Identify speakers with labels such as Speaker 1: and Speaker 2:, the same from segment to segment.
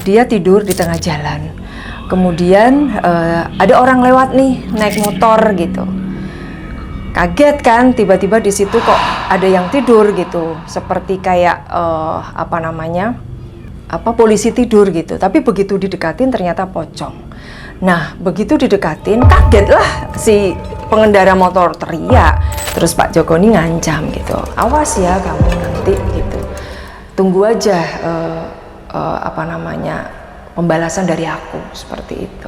Speaker 1: Dia tidur di tengah jalan. Kemudian ada orang lewat nih naik motor gitu. Kaget kan, tiba-tiba di situ kok ada yang tidur gitu, seperti kayak polisi tidur gitu. Tapi begitu didekatin ternyata pocong. Nah, begitu didekatin kagetlah si pengendara motor, teriak. Terus Pak Joko ini ngancam gitu, awas ya kamu nanti gitu. Tunggu aja pembalasan dari aku, seperti itu.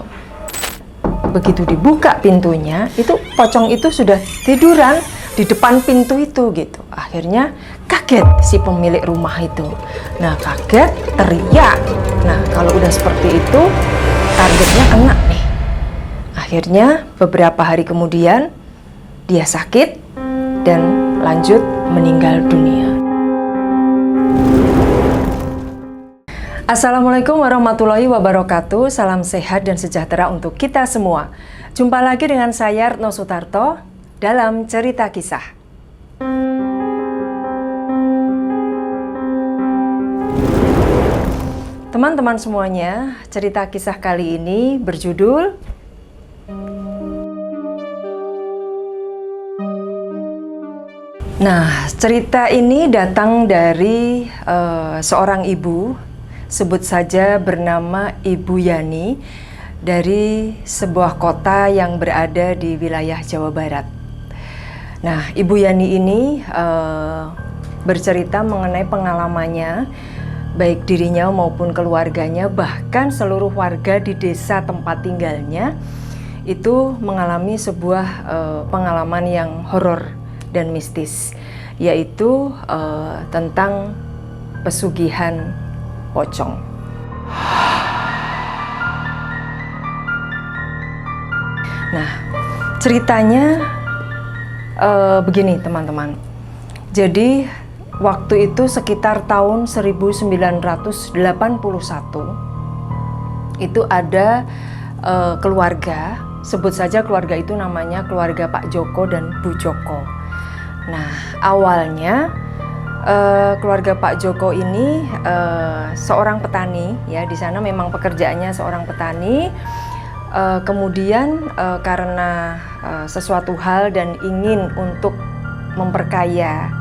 Speaker 1: Begitu dibuka pintunya, itu pocong itu sudah tiduran di depan pintu itu gitu. Akhirnya kaget si pemilik rumah itu. Nah, kaget, teriak. Nah, kalau udah seperti itu, targetnya kena nih. Akhirnya beberapa hari kemudian dia sakit dan lanjut meninggal dunia. Assalamualaikum warahmatullahi wabarakatuh. Salam sehat dan sejahtera untuk kita semua. Jumpa lagi dengan saya Retno Sutarto dalam Cerita Kisah. Teman-teman semuanya, cerita kisah kali ini berjudul cerita ini datang dari seorang ibu, sebut saja bernama Ibu Yani, dari sebuah kota yang berada di wilayah Jawa Barat. Nah, Ibu Yani ini bercerita mengenai pengalamannya, baik dirinya maupun keluarganya, bahkan seluruh warga di desa tempat tinggalnya, itu mengalami sebuah pengalaman yang horor dan mistis, yaitu tentang pesugihan pocong. Nah, ceritanya begini teman-teman. Jadi waktu itu sekitar tahun 1981 itu ada keluarga, sebut saja keluarga itu namanya keluarga Pak Joko dan Bu Joko. Nah, awalnya keluarga Pak Joko ini seorang petani, ya, di sana memang pekerjaannya seorang petani. Kemudian karena sesuatu hal dan ingin untuk memperkaya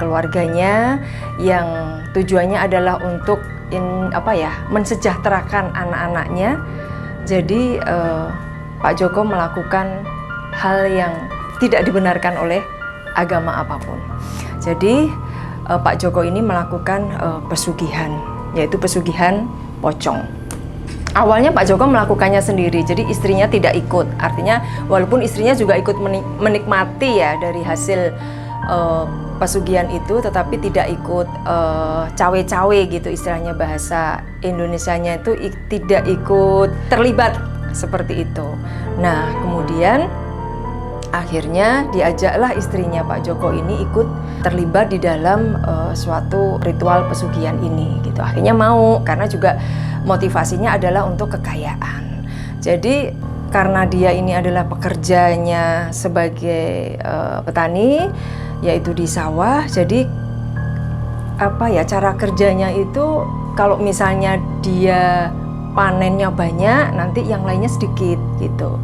Speaker 1: keluarganya, yang tujuannya adalah untuk mensejahterakan anak-anaknya. Jadi Pak Joko melakukan hal yang tidak dibenarkan oleh agama apapun. Jadi Pak Joko ini melakukan pesugihan, yaitu pesugihan pocong. Awalnya Pak Joko melakukannya sendiri, jadi istrinya tidak ikut. Artinya walaupun istrinya juga ikut menikmati ya dari hasil pesugihan itu, tetapi tidak ikut cawe-cawe gitu, istilahnya bahasa Indonesianya itu tidak ikut terlibat seperti itu. Nah, kemudian akhirnya diajaklah istrinya Pak Joko ini ikut terlibat di dalam suatu ritual pesugihan ini gitu. Akhirnya mau, karena juga motivasinya adalah untuk kekayaan. Jadi karena dia ini adalah pekerjanya sebagai petani, yaitu di sawah. Jadi cara kerjanya itu, kalau misalnya dia panennya banyak, nanti yang lainnya sedikit gitu.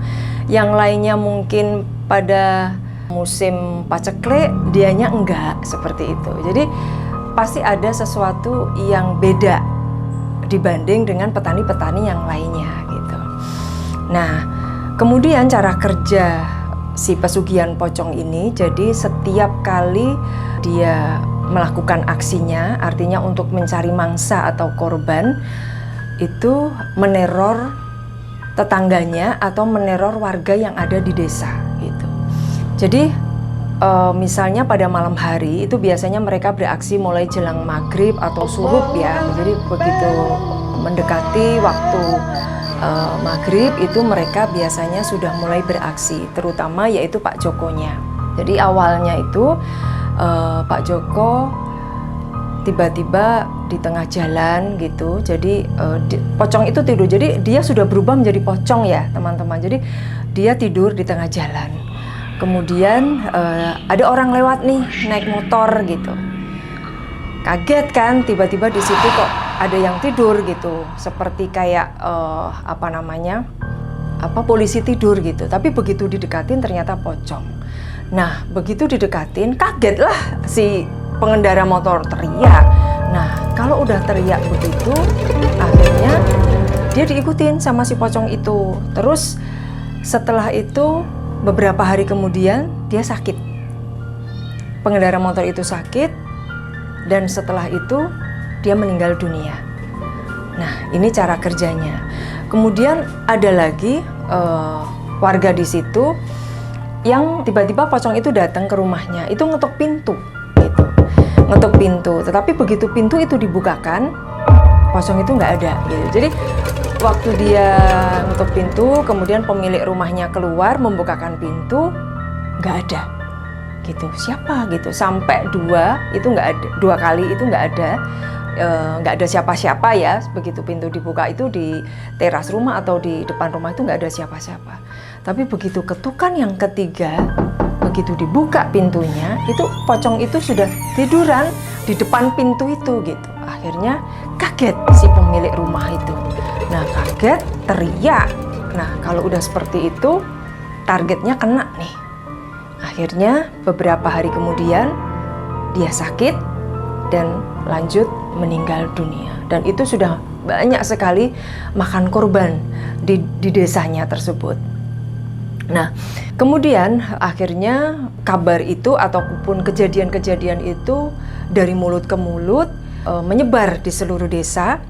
Speaker 1: Yang lainnya mungkin pada musim paceklik, dianya enggak, seperti itu. Jadi pasti ada sesuatu yang beda dibanding dengan petani-petani yang lainnya gitu. Nah, kemudian cara kerja si pesugihan pocong ini, jadi setiap kali dia melakukan aksinya, artinya untuk mencari mangsa atau korban, itu meneror tetangganya atau meneror warga yang ada di desa gitu. Jadi misalnya pada malam hari itu biasanya mereka beraksi mulai jelang maghrib atau subuh ya. Jadi begitu mendekati waktu maghrib itu mereka biasanya sudah mulai beraksi, terutama yaitu Pak Jokonya. Jadi awalnya itu Pak Joko tiba-tiba di tengah jalan gitu, jadi pocong itu tidur, jadi dia sudah berubah menjadi pocong ya teman-teman. Jadi dia tidur di tengah jalan, kemudian ada orang lewat nih naik motor gitu. Kaget kan, tiba-tiba di situ kok ada yang tidur gitu, seperti kayak polisi tidur gitu. Tapi begitu didekatin ternyata pocong. Nah, begitu didekatin, kagetlah si pengendara motor, teriak. Nah, kalau udah teriak begitu, akhirnya dia diikutin sama si pocong itu. Terus setelah itu beberapa hari kemudian dia sakit. Pengendara motor itu sakit dan setelah itu dia meninggal dunia. Nah, ini cara kerjanya. Kemudian ada lagi warga di situ yang tiba-tiba pocong itu datang ke rumahnya, itu ngetok pintu gitu. Ngetok pintu, tetapi begitu pintu itu dibukakan, pocong itu nggak ada gitu. Jadi waktu dia ngetok pintu, kemudian pemilik rumahnya keluar membukakan pintu, nggak ada gitu. Siapa gitu? Sampai dua kali itu nggak ada siapa-siapa ya. Begitu pintu dibuka itu di teras rumah atau di depan rumah itu nggak ada siapa-siapa. Tapi begitu ketukan yang ketiga, begitu dibuka pintunya, itu pocong itu sudah tiduran di depan pintu itu gitu. Akhirnya kaget si pemilik rumah itu. Nah, kaget, teriak. Nah, kalau udah seperti itu, targetnya kena nih. Akhirnya beberapa hari kemudian dia sakit dan lanjut meninggal dunia. Dan itu sudah banyak sekali makan korban di desanya tersebut. Nah, kemudian akhirnya kabar itu ataupun kejadian-kejadian itu dari mulut ke mulut menyebar di seluruh desa.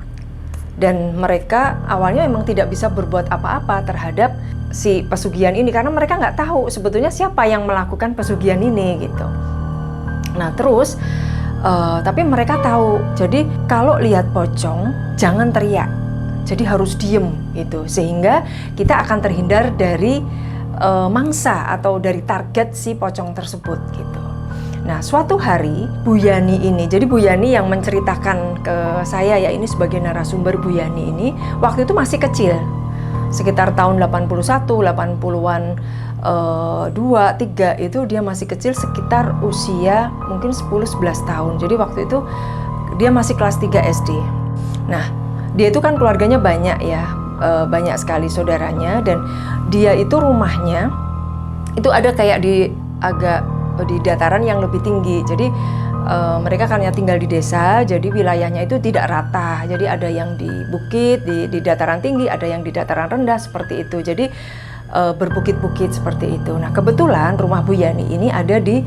Speaker 1: Dan mereka awalnya memang tidak bisa berbuat apa-apa terhadap si pesugihan ini karena mereka nggak tahu sebetulnya siapa yang melakukan pesugihan ini gitu. Nah terus tapi mereka tahu, jadi kalau lihat pocong jangan teriak, jadi harus diem gitu, sehingga kita akan terhindar dari mangsa atau dari target si pocong tersebut gitu. Nah suatu hari Bu Yani ini, jadi Bu Yani yang menceritakan ke saya ya, ini sebagai narasumber Bu Yani ini, waktu itu masih kecil, sekitar tahun 81, 80-an 2, 3 itu dia masih kecil, sekitar usia mungkin 10-11 tahun. Jadi waktu itu dia masih kelas 3 SD. Nah, dia itu kan keluarganya banyak ya, banyak sekali saudaranya, dan dia itu rumahnya itu ada kayak di dataran yang lebih tinggi. Jadi mereka karena tinggal di desa, jadi wilayahnya itu tidak rata. Jadi ada yang di bukit, di dataran tinggi, ada yang di dataran rendah seperti itu. Jadi berbukit-bukit seperti itu. Nah kebetulan rumah Bu Yani ini ada di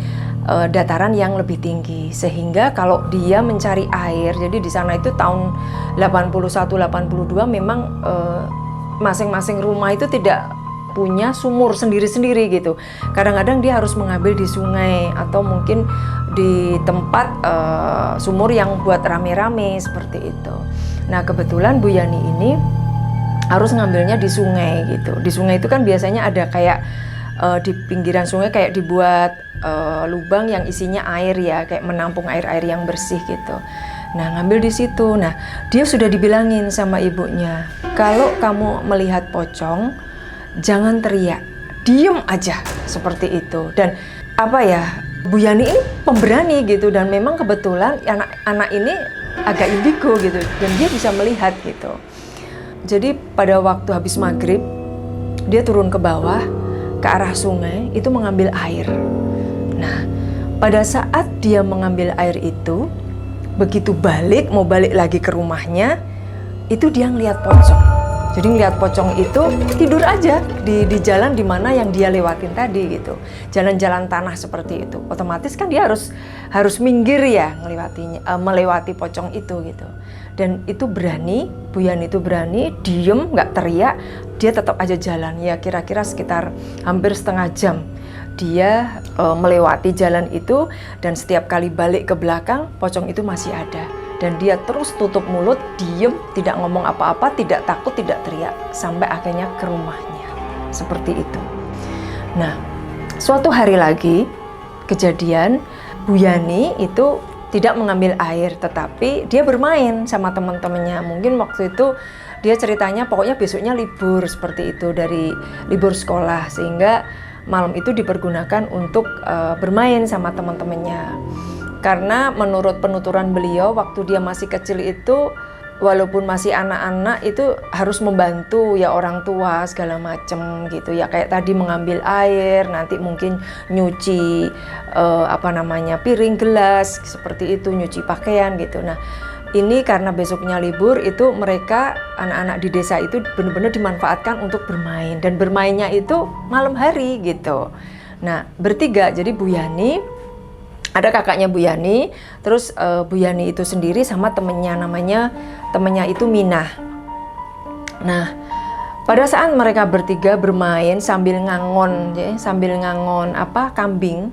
Speaker 1: dataran yang lebih tinggi, sehingga kalau dia mencari air, jadi di sana itu tahun 81-82 memang masing-masing rumah itu tidak punya sumur sendiri-sendiri gitu. Kadang-kadang dia harus mengambil di sungai atau mungkin di tempat sumur yang buat rame-rame seperti itu. Nah kebetulan Bu Yani ini harus ngambilnya di sungai gitu. Di sungai itu kan biasanya ada kayak di pinggiran sungai kayak dibuat lubang yang isinya air ya, kayak menampung air-air yang bersih gitu. Nah ngambil di situ. Nah dia sudah dibilangin sama ibunya, kalau kamu melihat pocong jangan teriak, diem aja seperti itu. Dan Bu Yani ini pemberani gitu, dan memang kebetulan anak ini agak indigo gitu, dan dia bisa melihat gitu. Jadi pada waktu habis maghrib dia turun ke bawah ke arah sungai itu mengambil air. Nah pada saat dia mengambil air itu, begitu mau balik lagi ke rumahnya, itu dia ngelihat pocong. Jadi ngelihat pocong itu tidur aja di jalan di mana yang dia lewatin tadi gitu. Jalan-jalan tanah seperti itu. Otomatis kan dia harus minggir ya melewati pocong itu gitu. Dan itu berani, Bu Yani itu berani, diem, nggak teriak, dia tetap aja jalan. Ya kira-kira sekitar hampir setengah jam dia melewati jalan itu, dan setiap kali balik ke belakang pocong itu masih ada. Dan dia terus tutup mulut, diem, tidak ngomong apa-apa, tidak takut, tidak teriak, sampai akhirnya ke rumahnya. Seperti itu. Nah, suatu hari lagi kejadian, Bu Yani itu tidak mengambil air, tetapi dia bermain sama teman-temannya. Mungkin waktu itu dia ceritanya pokoknya besoknya libur seperti itu, dari libur sekolah, sehingga malam itu dipergunakan untuk bermain sama teman-temannya. Karena menurut penuturan beliau waktu dia masih kecil itu walaupun masih anak-anak itu harus membantu ya orang tua segala macem gitu ya, kayak tadi mengambil air, nanti mungkin nyuci piring, gelas, seperti itu, nyuci pakaian gitu. Nah ini karena besoknya libur, itu mereka anak-anak di desa itu benar-benar dimanfaatkan untuk bermain, dan bermainnya itu malam hari gitu. Nah bertiga, jadi Bu Yani, ada kakaknya Bu Yani, terus Bu Yani itu sendiri sama temennya itu Minah. Nah, pada saat mereka bertiga bermain sambil ngangon kambing,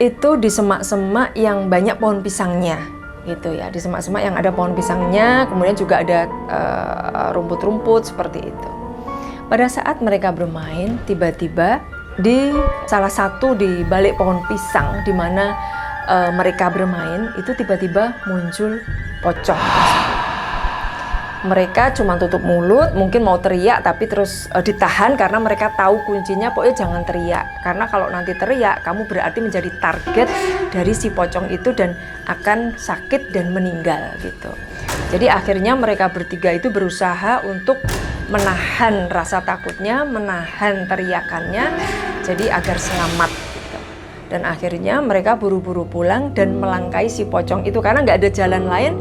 Speaker 1: itu di semak-semak yang banyak pohon pisangnya, gitu ya. Di semak-semak yang ada pohon pisangnya, kemudian juga ada rumput-rumput seperti itu. Pada saat mereka bermain, tiba-tiba di salah satu di balik pohon pisang di mana mereka bermain itu tiba-tiba muncul pocong. Mereka cuma tutup mulut, mungkin mau teriak tapi terus ditahan karena mereka tahu kuncinya, pokoknya jangan teriak, karena kalau nanti teriak kamu berarti menjadi target dari si pocong itu dan akan sakit dan meninggal gitu. Jadi akhirnya mereka bertiga itu berusaha untuk menahan rasa takutnya, menahan teriakannya, jadi agar selamat gitu. Dan akhirnya mereka buru-buru pulang dan melangkai si pocong itu, karena nggak ada jalan lain.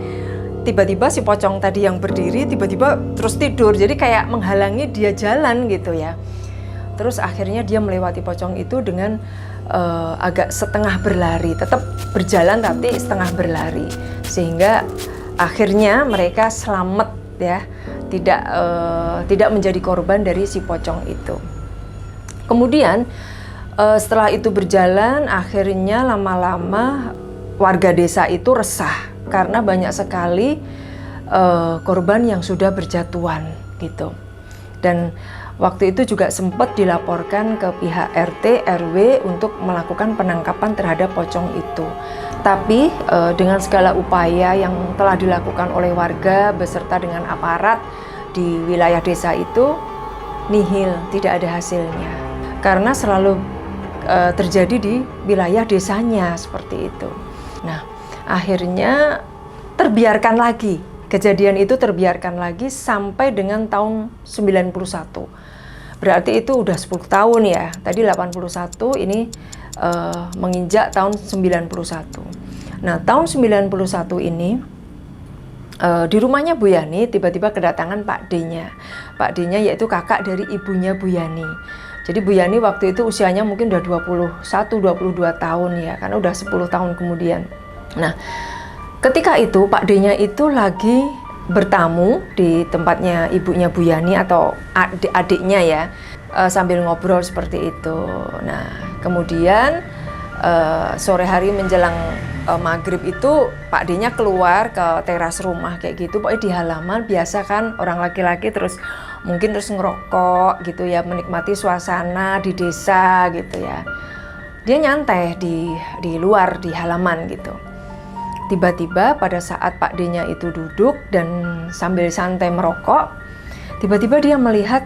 Speaker 1: Tiba-tiba si pocong tadi yang berdiri tiba-tiba terus tidur, jadi kayak menghalangi dia jalan gitu ya. Terus akhirnya dia melewati pocong itu dengan agak setengah berlari, tetap berjalan tapi setengah berlari, sehingga akhirnya mereka selamat ya, tidak menjadi korban dari si pocong itu. Kemudian setelah itu berjalan, akhirnya lama-lama warga desa itu resah karena banyak sekali korban yang sudah berjatuhan gitu. Dan waktu itu juga sempat dilaporkan ke pihak RT RW untuk melakukan penangkapan terhadap pocong itu. Tapi dengan segala upaya yang telah dilakukan oleh warga beserta dengan aparat di wilayah desa itu, nihil, tidak ada hasilnya. Karena selalu terjadi di wilayah desanya seperti itu. Nah, akhirnya terbiarkan lagi. Kejadian itu terbiarkan lagi sampai dengan tahun 91. Berarti itu udah 10 tahun ya. Tadi 81, ini menginjak tahun 91. Nah, tahun 91 ini di rumahnya Bu Yani tiba-tiba kedatangan Pak D-nya. Pak D-nya yaitu kakak dari ibunya Bu Yani. Jadi Bu Yani waktu itu usianya mungkin udah 21-22 tahun ya, karena udah 10 tahun kemudian. Nah, ketika itu Pak D-nya itu lagi bertamu di tempatnya ibunya Bu Yani atau adiknya ya, sambil ngobrol seperti itu. Nah, kemudian sore hari menjelang maghrib itu Pak D-nya keluar ke teras rumah kayak gitu, pokoknya di halaman biasa kan orang laki-laki terus mungkin terus ngerokok gitu ya, menikmati suasana di desa gitu ya. Dia nyantai di luar di halaman gitu. Tiba-tiba pada saat Pak D-nya itu duduk dan sambil santai merokok, tiba-tiba dia melihat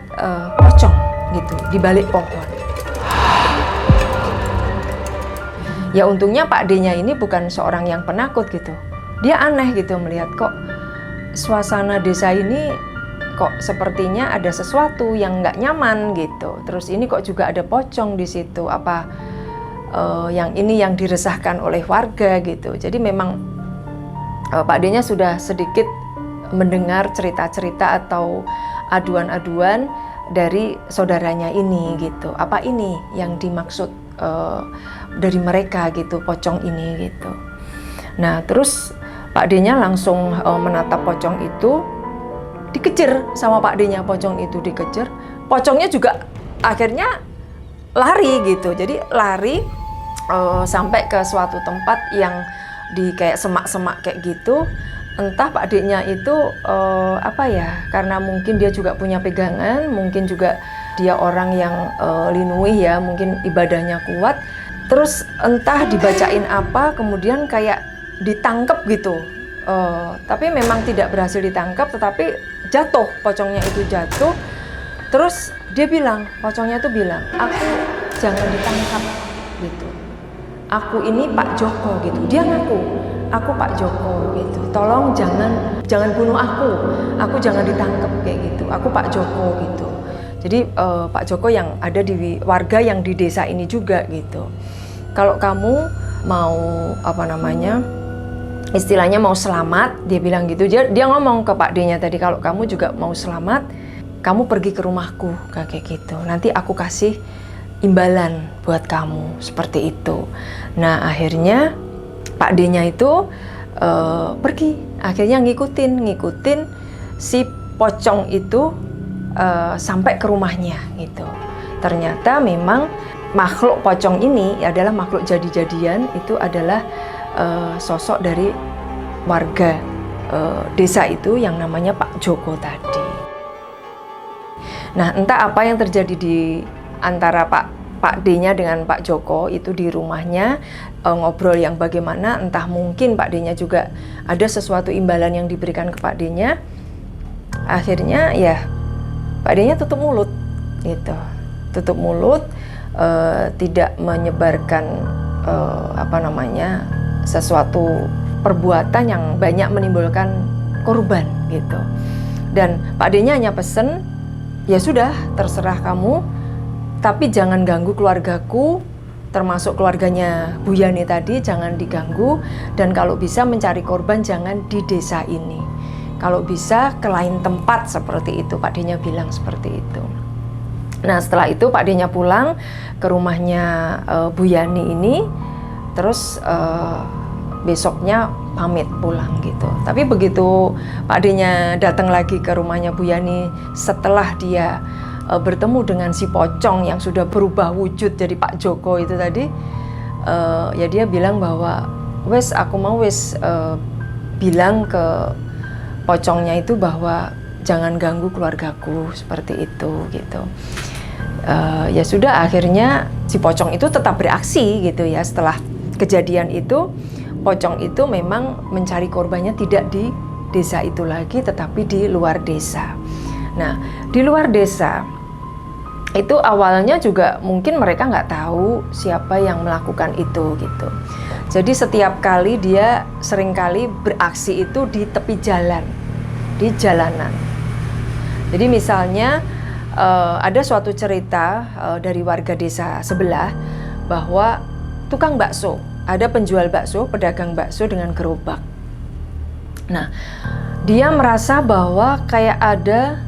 Speaker 1: pocong gitu di balik pohon. Ya untungnya Pak D-nya ini bukan seorang yang penakut gitu. Dia aneh gitu melihat kok suasana desa ini kok sepertinya ada sesuatu yang nggak nyaman gitu. Terus ini kok juga ada pocong di situ. Apa yang ini yang diresahkan oleh warga gitu. Jadi memang Pak D-nya sudah sedikit mendengar cerita-cerita atau aduan-aduan dari saudaranya ini gitu. Apa ini yang dimaksud dari mereka gitu, pocong ini gitu. Nah terus Pak D-nya langsung menatap pocong itu, dikejar sama Pak D-nya, pocong itu dikejar. Pocongnya juga akhirnya lari gitu, jadi lari sampai ke suatu tempat yang di kayak semak-semak kayak gitu. Entah Pak D-nya itu karena mungkin dia juga punya pegangan, mungkin juga dia orang yang linuih ya, mungkin ibadahnya kuat. Terus entah dibacain apa, kemudian kayak ditangkep gitu. Tapi memang tidak berhasil ditangkap, tetapi jatuh, pocongnya itu jatuh. Terus dia bilang, pocongnya itu bilang, aku jangan ditangkap gitu. Aku ini Pak Joko gitu. Dia ngaku, aku Pak Joko gitu, tolong jangan bunuh aku jangan ditangkap kayak gitu, aku Pak Joko gitu. Jadi Pak Joko yang ada di warga yang di desa ini juga gitu. Kalau kamu mau istilahnya mau selamat, dia bilang gitu. Dia ngomong ke Pak D-nya tadi, kalau kamu juga mau selamat, kamu pergi ke rumahku kayak gitu. Nanti aku kasih imbalan buat kamu seperti itu. Nah akhirnya Pak D-nya itu pergi, akhirnya ngikutin si pocong itu sampai ke rumahnya gitu. Ternyata memang makhluk pocong ini adalah makhluk jadi-jadian, itu adalah sosok dari warga desa itu yang namanya Pak Joko tadi. Nah, entah apa yang terjadi di antara Pak D-nya dengan Pak Joko itu di rumahnya, ngobrol yang bagaimana, entah mungkin Pak D-nya juga ada sesuatu imbalan yang diberikan ke Pak D-nya. Akhirnya ya Pak D-nya tutup mulut gitu. Tutup mulut, tidak menyebarkan sesuatu perbuatan yang banyak menimbulkan korban gitu. Dan Pak D-nya hanya pesen, ya sudah terserah kamu, tapi jangan ganggu keluargaku, termasuk keluarganya Bu Yani tadi, jangan diganggu, dan kalau bisa mencari korban jangan di desa ini. Kalau bisa ke lain tempat, seperti itu Pak D-nya bilang seperti itu. Nah setelah itu Pak D-nya pulang ke rumahnya Bu Yani ini, terus besoknya pamit pulang gitu. Tapi begitu Pak D-nya datang lagi ke rumahnya Bu Yani setelah dia bertemu dengan si pocong yang sudah berubah wujud jadi Pak Joko itu tadi, ya dia bilang bahwa aku mau bilang ke pocongnya itu bahwa jangan ganggu keluargaku, seperti itu gitu. Ya sudah, akhirnya si pocong itu tetap bereaksi gitu ya. Setelah kejadian itu, pocong itu memang mencari korbannya tidak di desa itu lagi, tetapi di luar desa. Nah, di luar desa itu awalnya juga mungkin mereka nggak tahu siapa yang melakukan itu gitu. Jadi setiap kali dia seringkali beraksi itu di tepi jalan, di jalanan. Jadi misalnya ada suatu cerita dari warga desa sebelah bahwa tukang bakso, ada penjual bakso, pedagang bakso dengan gerobak. Nah, dia merasa bahwa kayak ada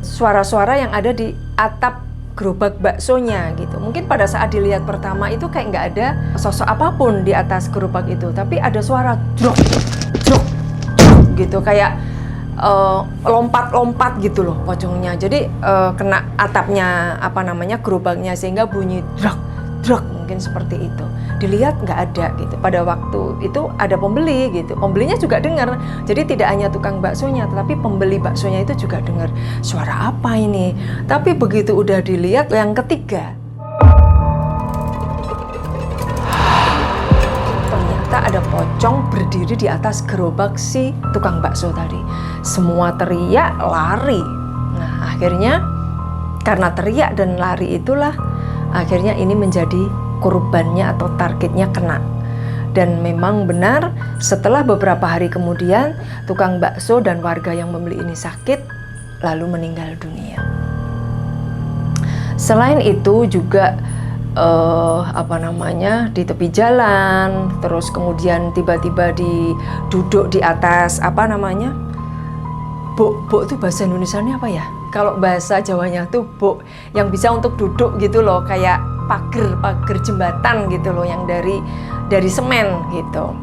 Speaker 1: suara-suara yang ada di atap gerobak baksonya gitu. Mungkin pada saat dilihat pertama itu kayak nggak ada sosok apapun di atas gerobak itu, tapi ada suara jrok, jrok, jrok gitu, kayak lompat-lompat gitu loh pocongnya. Jadi kena atapnya gerobaknya sehingga bunyi drak, drak, mungkin seperti itu. Dilihat nggak ada gitu. Pada waktu itu ada pembeli gitu. Pembelinya juga dengar. Jadi tidak hanya tukang baksonya, tetapi pembeli baksonya itu juga dengar suara apa ini. Tapi begitu udah dilihat yang ketiga, ternyata ada pocong berdiri di atas gerobak si tukang bakso tadi. Semua teriak, lari. Nah, akhirnya karena teriak dan lari itulah akhirnya ini menjadi korbannya atau targetnya kena. Dan memang benar setelah beberapa hari kemudian tukang bakso dan warga yang membeli ini sakit lalu meninggal dunia. Selain itu juga di tepi jalan, terus kemudian tiba-tiba duduk di atas bok itu bahasa Indonesianya apa ya? Kalau bahasa Jawanya tuh bok yang bisa untuk duduk gitu loh, kayak pagar jembatan gitu loh yang dari semen gitu.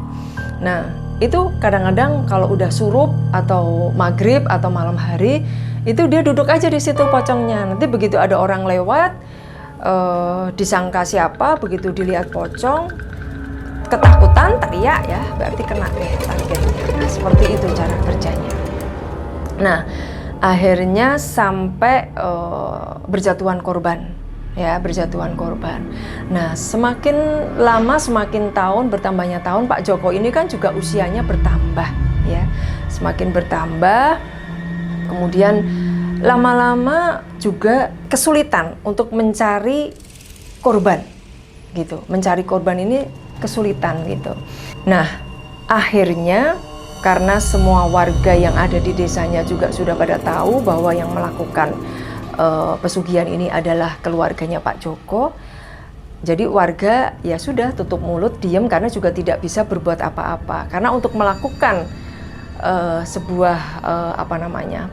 Speaker 1: Nah, itu kadang-kadang kalau udah surup atau maghrib atau malam hari itu dia duduk aja di situ pocongnya. Nanti begitu ada orang lewat, disangka siapa, begitu dilihat pocong ketakutan, teriak ya, berarti kena deh targetnya. Nah, seperti itu cara kerjanya. Nah, akhirnya sampai berjatuhan korban. Nah, semakin lama semakin tahun, bertambahnya tahun, Pak Joko ini kan juga usianya bertambah ya. Semakin bertambah, kemudian lama-lama juga kesulitan untuk mencari korban gitu. Mencari korban ini kesulitan gitu. Nah, akhirnya karena semua warga yang ada di desanya juga sudah pada tahu bahwa yang melakukan pesugihan ini adalah keluarganya Pak Joko. Jadi warga ya sudah tutup mulut, diam, karena juga tidak bisa berbuat apa-apa. Karena untuk melakukan sebuah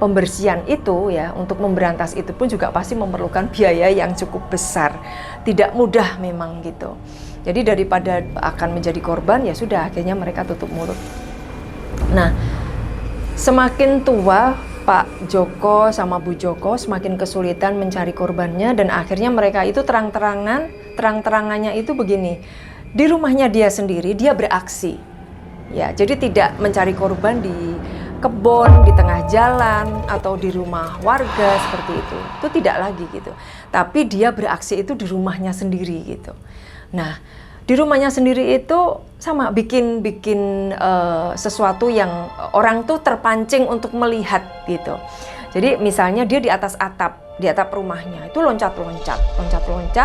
Speaker 1: pembersihan itu ya, untuk memberantas itu pun juga pasti memerlukan biaya yang cukup besar. Tidak mudah memang gitu. Jadi daripada akan menjadi korban, ya sudah akhirnya mereka tutup mulut. Nah, semakin tua Pak Joko sama Bu Joko semakin kesulitan mencari korbannya, dan akhirnya mereka itu terang-terangannya itu begini. Di rumahnya dia sendiri dia beraksi. Ya, jadi tidak mencari korban di kebun, di tengah jalan, atau di rumah warga seperti itu. Itu tidak lagi gitu. Tapi dia beraksi itu di rumahnya sendiri gitu. Nah, di rumahnya sendiri itu sama bikin sesuatu yang orang tuh terpancing untuk melihat gitu. Jadi misalnya dia di atas atap rumahnya itu loncat-loncat,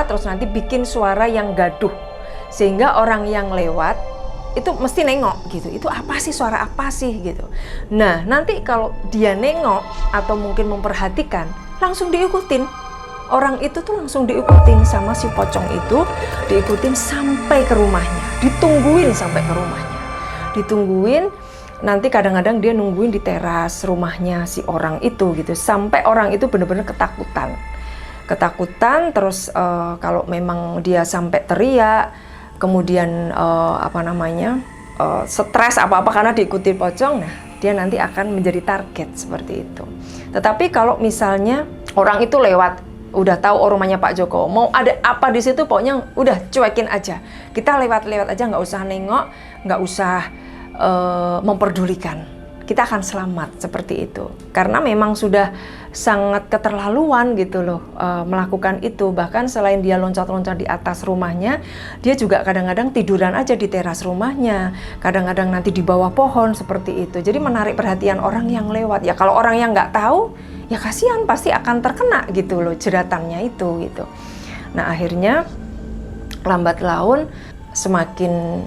Speaker 1: terus nanti bikin suara yang gaduh sehingga orang yang lewat itu mesti nengok gitu. Itu apa sih, suara apa sih gitu. Nah, nanti kalau dia nengok atau mungkin memperhatikan, langsung diikutin. Orang itu tuh langsung diikutin sama si pocong itu, diikutin sampai ke rumahnya, ditungguin sampai ke rumahnya. Ditungguin, nanti kadang-kadang dia nungguin di teras rumahnya si orang itu gitu, sampai orang itu benar-benar ketakutan, terus kalau memang dia sampai teriak, kemudian stres apa-apa karena diikuti pocong, nah dia nanti akan menjadi target seperti itu. Tetapi kalau misalnya orang itu lewat, udah tahu rumahnya Pak Joko, mau ada apa di situ pokoknya udah cuekin aja. Kita lewat-lewat aja, nggak usah nengok, nggak usah memperdulikan. Kita akan selamat seperti itu. Karena memang sudah sangat keterlaluan gitu loh melakukan itu. Bahkan selain dia loncat-loncat di atas rumahnya, dia juga kadang-kadang tiduran aja di teras rumahnya. Kadang-kadang nanti di bawah pohon seperti itu. Jadi menarik perhatian orang yang lewat. Ya kalau orang yang nggak tahu, ya kasihan, pasti akan terkena gitu loh jeratannya itu gitu. Nah, akhirnya lambat laun semakin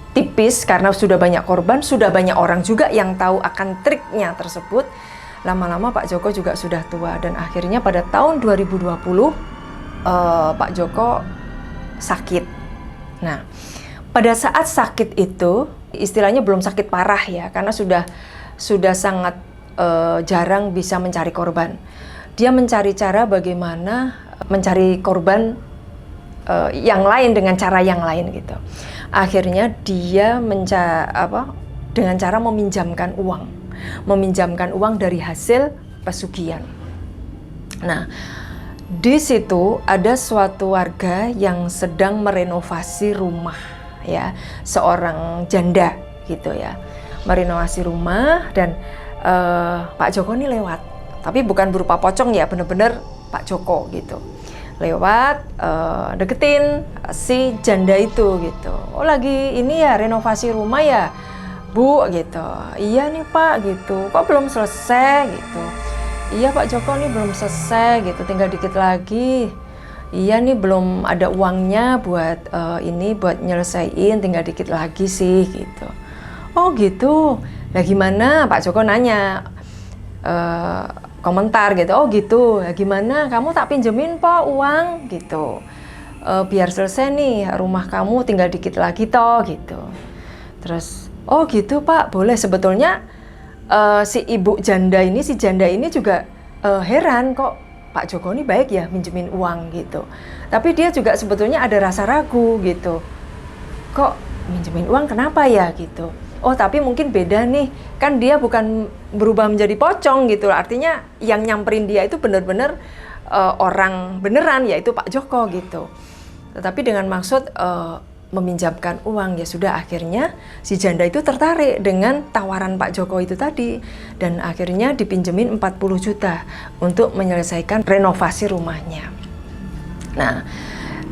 Speaker 1: tipis karena sudah banyak korban, sudah banyak orang juga yang tahu akan triknya tersebut. Lama-lama Pak Joko juga sudah tua, dan akhirnya pada tahun 2020 Pak Joko sakit. Nah, pada saat sakit itu istilahnya belum sakit parah ya, karena sudah sangat jarang bisa mencari korban. Dia mencari cara bagaimana mencari korban yang lain dengan cara yang lain gitu. Akhirnya dia dengan cara meminjamkan uang dari hasil pesugihan. Nah, di situ ada suatu warga yang sedang merenovasi rumah ya, seorang janda gitu ya, merenovasi rumah, dan Pak Joko ini lewat, tapi bukan berupa pocong ya, bener-bener Pak Joko gitu lewat, deketin si janda itu gitu. Oh, lagi ini ya, renovasi rumah ya Bu gitu. Iya nih Pak gitu, kok belum selesai gitu. Iya Pak Joko nih belum selesai gitu, tinggal dikit lagi. Iya nih belum ada uangnya buat buat nyelesain, tinggal dikit lagi sih gitu. Oh gitu. Nah gimana? Pak Joko nanya, komentar gitu. Oh gitu. Nah, gimana? Kamu tak pinjemin po uang gitu. Biar selesai nih rumah kamu, tinggal dikit lagi toh gitu. Terus, oh gitu Pak, boleh. Sebetulnya si janda ini juga heran, kok Pak Joko ini baik ya minjemin uang gitu. Tapi dia juga sebetulnya ada rasa ragu gitu. Kok minjemin uang kenapa ya gitu. Oh tapi mungkin beda nih, kan dia bukan berubah menjadi pocong gitu. Artinya yang nyamperin dia itu benar-benar orang beneran, yaitu Pak Joko gitu. Tetapi dengan maksud meminjamkan uang, ya sudah, akhirnya si janda itu tertarik dengan tawaran Pak Joko itu tadi. Dan akhirnya dipinjemin 40 juta untuk menyelesaikan renovasi rumahnya. Nah,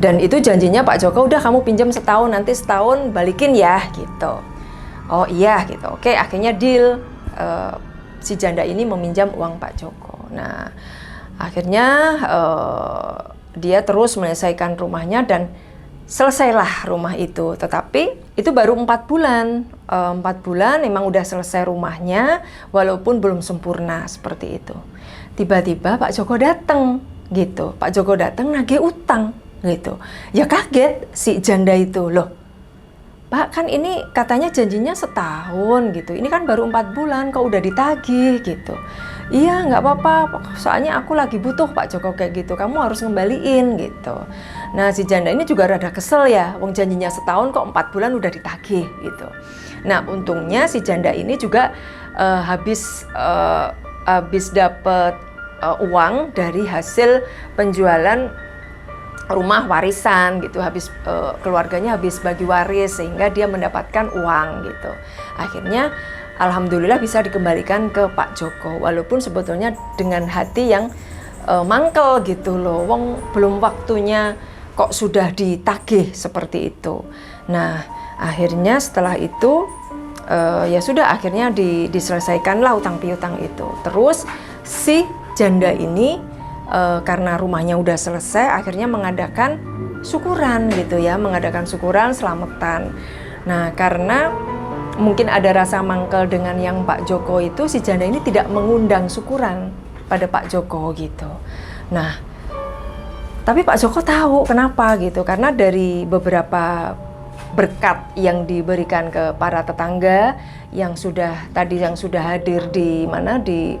Speaker 1: dan itu janjinya Pak Joko, udah kamu pinjam setahun, nanti setahun balikin ya gitu. Oh iya gitu, oke, akhirnya deal, si janda ini meminjam uang Pak Joko. Nah akhirnya dia terus menyelesaikan rumahnya dan selesailah rumah itu. Tetapi itu baru 4 bulan. 4 bulan memang udah selesai rumahnya, walaupun belum sempurna seperti itu. Tiba-tiba Pak Joko datang gitu. Pak Joko datang nagih utang gitu. Ya kaget si janda itu, loh Pak, kan ini katanya janjinya setahun gitu. Ini kan baru 4 bulan kok udah ditagih gitu. Iya, nggak apa-apa. Soalnya aku lagi butuh Pak Joko kayak gitu. Kamu harus ngembaliin gitu. Nah, si janda ini juga rada kesel ya. Wong janjinya setahun kok 4 bulan udah ditagih gitu. Nah, untungnya si janda ini juga habis dapet uang dari hasil penjualan rumah warisan gitu, habis keluarganya habis bagi waris sehingga dia mendapatkan uang gitu. Akhirnya alhamdulillah bisa dikembalikan ke Pak Joko, walaupun sebetulnya dengan hati yang mangkel gitu loh. Wong belum waktunya kok sudah ditagih seperti itu. Nah, akhirnya setelah itu ya sudah, akhirnya diselesaikanlah utang piutang itu. Terus si janda ini karena rumahnya udah selesai, akhirnya mengadakan syukuran gitu ya, mengadakan syukuran selamatan. Nah, karena mungkin ada rasa mangkel dengan yang Pak Joko itu, si janda ini tidak mengundang syukuran pada Pak Joko gitu. Nah, tapi Pak Joko tahu kenapa gitu, karena dari beberapa berkat yang diberikan ke para tetangga yang sudah hadir di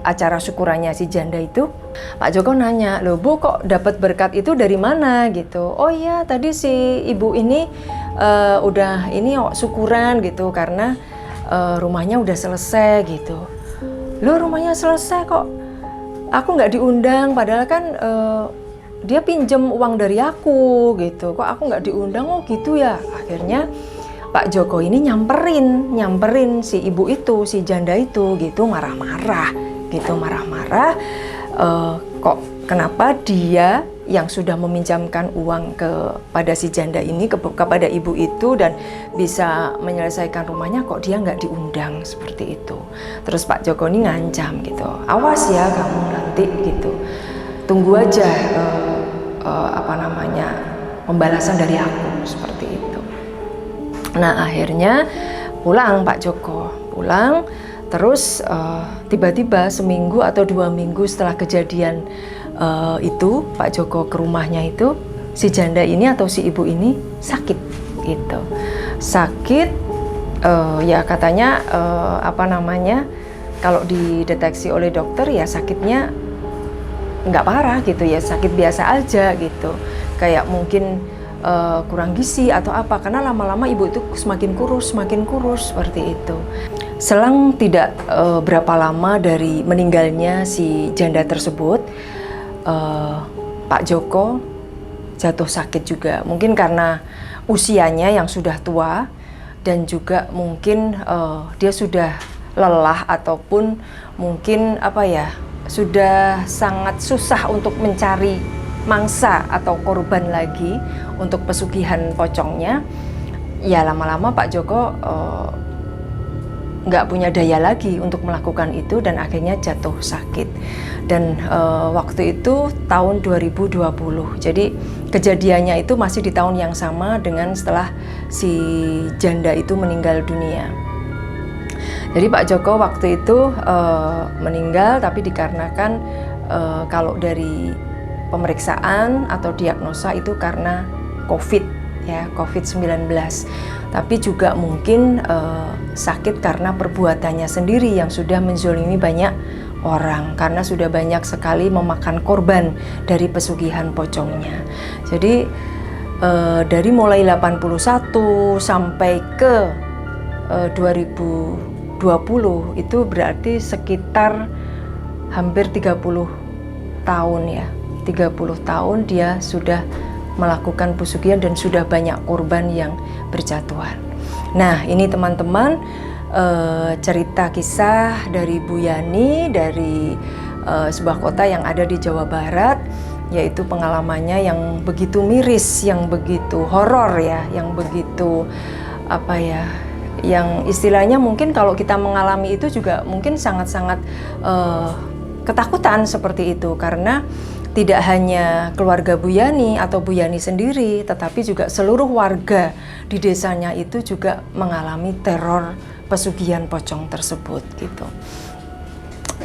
Speaker 1: acara syukurannya si janda itu, Pak Joko nanya, loh Bu, kok dapat berkat itu dari mana gitu? Oh iya, tadi si ibu ini udah ini syukuran gitu karena rumahnya udah selesai gitu. Loh, rumahnya selesai kok aku nggak diundang, padahal kan dia pinjem uang dari aku gitu, kok aku nggak diundang? Oh gitu ya. Akhirnya Pak Joko ini nyamperin si ibu itu, si janda itu gitu, marah-marah gitu, kok kenapa dia yang sudah meminjamkan uang kepada si janda ini, kepada ibu itu, dan bisa menyelesaikan rumahnya, kok dia nggak diundang seperti itu. Terus Pak Joko ini ngancam gitu, awas ya kamu nanti gitu, tunggu aja pembalasan dari aku seperti itu. Nah, akhirnya pulang Pak Joko, terus tiba-tiba seminggu atau 2 minggu setelah kejadian itu, Pak Joko ke rumahnya itu, si janda ini atau si ibu ini sakit gitu. Sakit ya katanya kalau dideteksi oleh dokter ya sakitnya nggak parah gitu ya, sakit biasa aja gitu, kayak mungkin kurang gizi atau apa, karena lama-lama ibu itu semakin kurus seperti itu. Selang tidak berapa lama dari meninggalnya si janda tersebut, Pak Joko jatuh sakit juga, mungkin karena usianya yang sudah tua dan juga mungkin dia sudah lelah ataupun mungkin sudah sangat susah untuk mencari mangsa atau korban lagi untuk pesugihan pocongnya. Ya lama-lama Pak Joko nggak punya daya lagi untuk melakukan itu dan akhirnya jatuh sakit. Dan waktu itu tahun 2020, jadi kejadiannya itu masih di tahun yang sama dengan setelah si janda itu meninggal dunia. Jadi Pak Joko waktu itu meninggal, tapi dikarenakan kalau dari pemeriksaan atau diagnosa itu karena COVID-19. Tapi juga mungkin sakit karena perbuatannya sendiri yang sudah menzolimi banyak orang, karena sudah banyak sekali memakan korban dari pesugihan pocongnya. Jadi dari mulai 81 sampai ke 2020 itu berarti sekitar hampir 30 tahun ya. 30 tahun dia sudah melakukan pesugihan dan sudah banyak korban yang berjatuhan. Nah, ini teman-teman cerita kisah dari Bu Yani dari sebuah kota yang ada di Jawa Barat, yaitu pengalamannya yang begitu miris, yang begitu horor ya, yang begitu yang istilahnya mungkin kalau kita mengalami itu juga mungkin sangat-sangat ketakutan seperti itu, karena tidak hanya keluarga Bu Yani atau Bu Yani sendiri, tetapi juga seluruh warga di desanya itu juga mengalami teror pesugihan pocong tersebut gitu.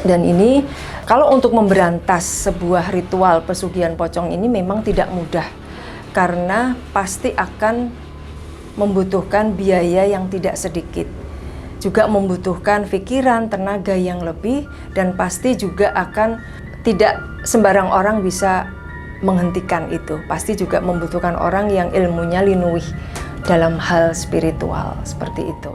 Speaker 1: Dan ini kalau untuk memberantas sebuah ritual pesugihan pocong ini memang tidak mudah, karena pasti akan membutuhkan biaya yang tidak sedikit, juga membutuhkan pikiran, tenaga yang lebih, dan pasti juga akan tidak sembarang orang bisa menghentikan itu. Pasti juga membutuhkan orang yang ilmunya linuwih dalam hal spiritual seperti itu.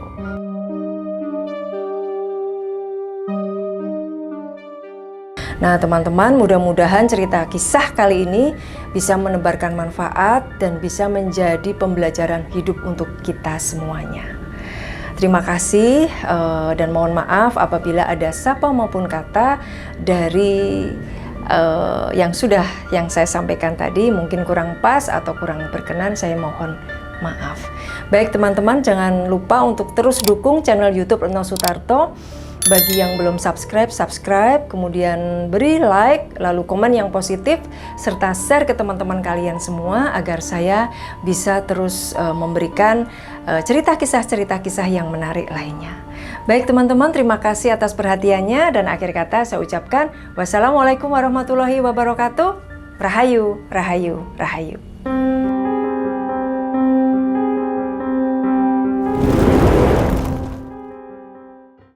Speaker 1: Nah teman-teman, mudah-mudahan cerita kisah kali ini bisa menebarkan manfaat dan bisa menjadi pembelajaran hidup untuk kita semuanya. Terima kasih dan mohon maaf apabila ada sapa maupun kata dari yang saya sampaikan tadi mungkin kurang pas atau kurang berkenan, saya mohon maaf. Baik teman-teman, jangan lupa untuk terus dukung channel YouTube Retno Sutarto. Bagi yang belum subscribe, kemudian beri like, lalu komen yang positif, serta share ke teman-teman kalian semua agar saya bisa terus memberikan cerita kisah yang menarik lainnya. Baik teman-teman, terima kasih atas perhatiannya, dan akhir kata saya ucapkan wassalamualaikum warahmatullahi wabarakatuh. Rahayu, rahayu, rahayu.